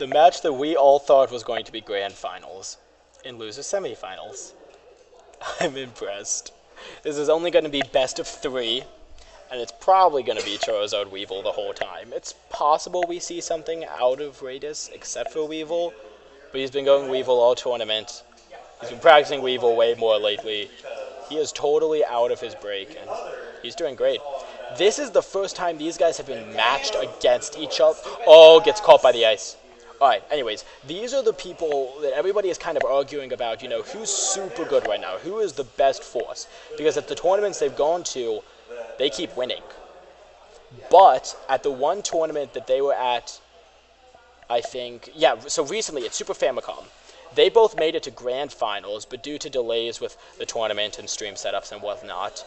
the match that we all thought was going to be grand finals in loser semifinals. I'm impressed. This is only going to be best of 3, and it's probably going to be Charizard Weavile the whole time. It's possible we see something out of Raedis except for Weavile, but he's been going Weavile all tournament. He's been practicing Weavile way more lately. He is totally out of his break, and he's doing great. This is the first time these guys have been matched against each other. Oh, gets caught by the ice. Alright, anyways, these are the people that everybody is kind of arguing about, you know, who's super good right now, who is the best force. Because at the tournaments they've gone to, they keep winning. But at the one tournament that they were at, I think, yeah, so recently at Super Famicom, they both made it to grand finals, but due to delays with the tournament and stream setups and whatnot,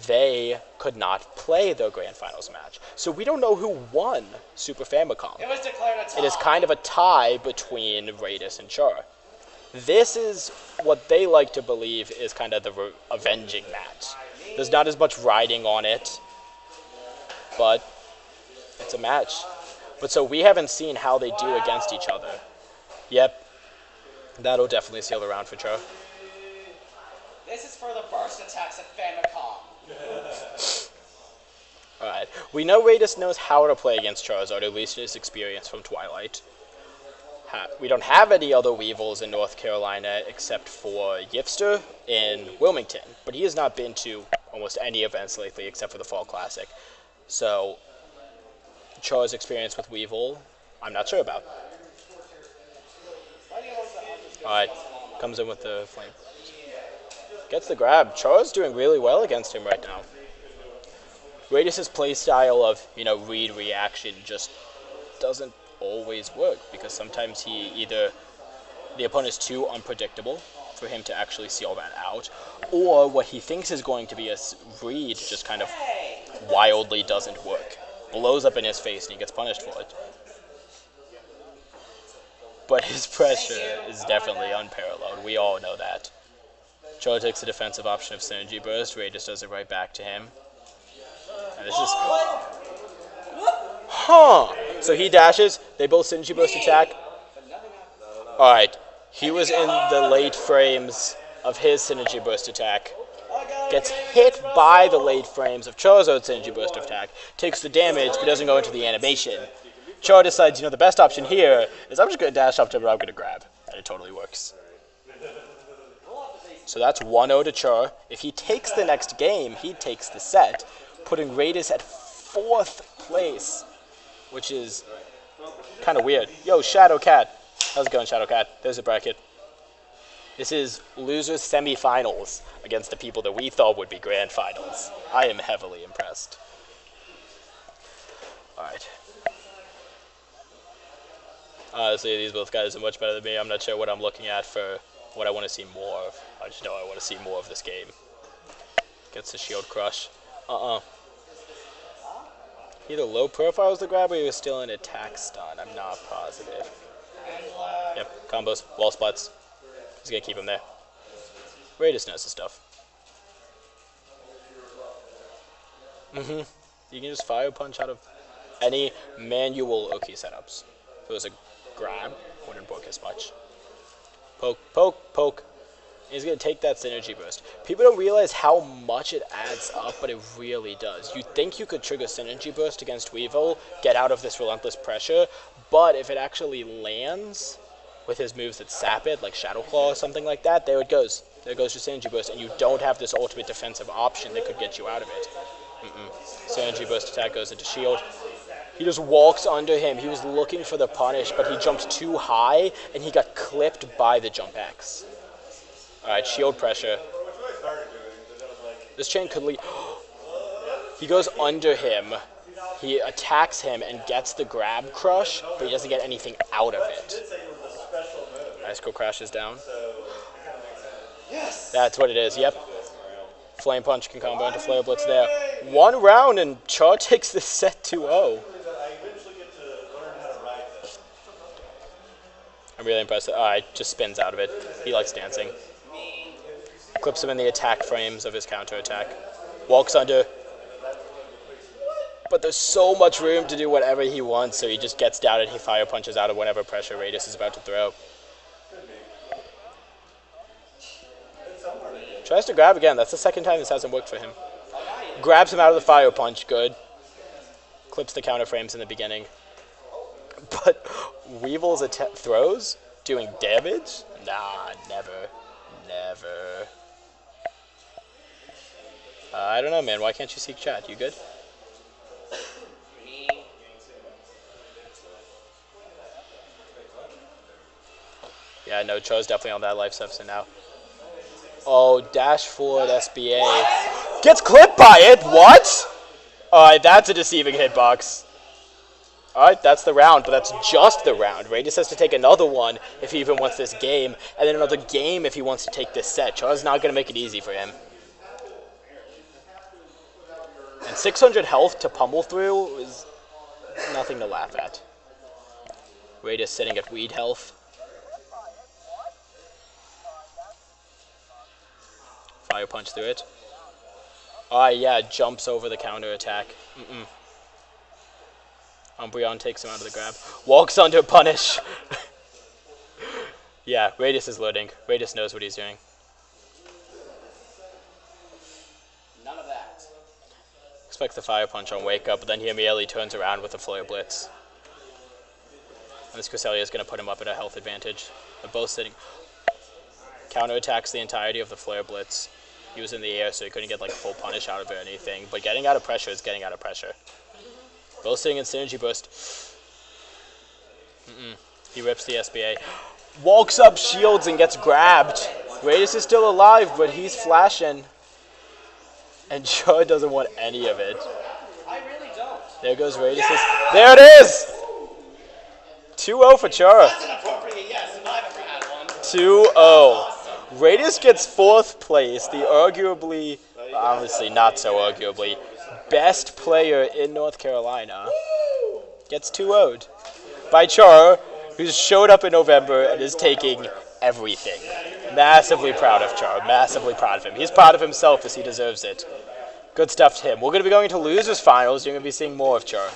they could not play their grand finals match. So we don't know who won Super Famicom. It was declared a tie. It is kind of a tie between Raedis and CHAR. This is what they like to believe is kind of the avenging match. There's not as much riding on it, but it's a match. But so we haven't seen how they do against each other. Yep, that'll definitely seal the round for CHAR. This is for the burst attacks at Famicom. Alright, we know Raedis knows how to play against Charizard, at least his experience from Twilight. We don't have any other Weavils in North Carolina except for Yipster in Wilmington, but he has not been to almost any events lately except for the Fall Classic. So, Char's experience with Weavile, I'm not sure about. Alright, comes in with the flame. Gets the grab. Char's doing really well against him right now. Raedis' playstyle of, you know, read reaction just doesn't always work, because sometimes the opponent is too unpredictable for him to actually see all that out, or what he thinks is going to be a read just kind of wildly doesn't work. Blows up in his face and he gets punished for it. But his pressure is definitely unparalleled. We all know that. Char takes the defensive option of Synergy Burst. Raedis does it right back to him. And this is... Huh! So he dashes. They both Synergy Burst attack. Alright. He was in the late frames of his Synergy Burst attack. Gets hit by the late frames of Charizard's Synergy Burst attack. Takes the damage, but doesn't go into the animation. Char decides, you know, the best option here is I'm just going to dash up to him and I'm going to grab. And it totally works. So that's 1-0 to Char. If he takes the next game, he takes the set, putting Raedis at 4th place, which is kind of weird. Yo, Shadow Cat. How's it going, Shadow Cat? There's a bracket. This is losers semifinals against the people that we thought would be grand finals. I am heavily impressed. Alright. Honestly, these both guys are much better than me. I'm not sure what I'm looking at for what I want to see more of. I just know I want to see more of this game. Gets the shield crush. Either low profile was the grab or he was still in attack stun. I'm not positive. Yep, combos, wall splats. He's going to keep him there. Raedis knows his stuff. You can just fire punch out of any manual Oki setups. If it was a grab, wouldn't work as much. Poke, poke, poke. He's going to take that Synergy Burst. People don't realize how much it adds up, but it really does. You think you could trigger Synergy Burst against Weavile, get out of this relentless pressure, but if it actually lands with his moves that sap it, like Shadow Claw or something like that, there it goes. There goes your Synergy Burst, and you don't have this ultimate defensive option that could get you out of it. Synergy Burst attack goes into shield. He just walks under him. He was looking for the punish, but he jumped too high, and he got clipped by the jump X. Alright, shield pressure. This chain could lead... He goes under him. He attacks him and gets the grab crush, but he doesn't get anything out of it. Icicle crashes down. That's what it is, yep. Flame Punch can combo into Flare Blitz there. 1 round and Char takes this set 2-0. I'm really impressed. Alright, just spins out of it. He likes dancing. Clips him in the attack frames of his counter attack. Walks under. But there's so much room to do whatever he wants, so he just gets down and he fire punches out of whatever pressure Raedis is about to throw. Tries to grab again. That's the second time this hasn't worked for him. Grabs him out of the fire punch. Good. Clips the counter frames in the beginning. But Weavile's throws doing damage? Nah, never. Never. I don't know, man. Why can't you seek chat? You good? Yeah, no, Cho's definitely on that life substance now. Oh, dash forward SBA. Gets clipped by it? What? Alright, that's a deceiving hitbox. Alright, that's the round, but that's just the round. Raedis has to take another one if he even wants this game, and then another game if he wants to take this set. Char's not going to make it easy for him. And 600 health to pummel through is nothing to laugh at. Raedis sitting at weed health. Fire punch through it. Yeah, jumps over the counter attack. Umbreon takes him out of the grab. Walks under punish. Yeah, Raedis is loading. Raedis knows what he's doing. None of that. Expects the fire punch on wake up, but then he immediately turns around with a flare blitz. And this Cresselia is going to put him up at a health advantage. They're both sitting. Counterattacks the entirety of the flare blitz. He was in the air, so he couldn't get like full punish out of it or anything. But getting out of pressure is getting out of pressure. Both sitting in synergy burst. He rips the SBA. Walks up, shields, and gets grabbed. Raedis is still alive, but he's flashing. And Char doesn't want any of it. I really don't. There goes Raedis. There it is! 2-0 for Char. That's an appropriate yes, if I've ever had one. 2-0. Raedis gets 4th place, the arguably, obviously not so arguably, best player in North Carolina. Gets 2-0'd by Char, who's showed up in November and is taking everything. Massively proud of Char, massively proud of him. He's proud of himself as he deserves it. Good stuff to him. We're going to be going to losers finals. You're going to be seeing more of Char.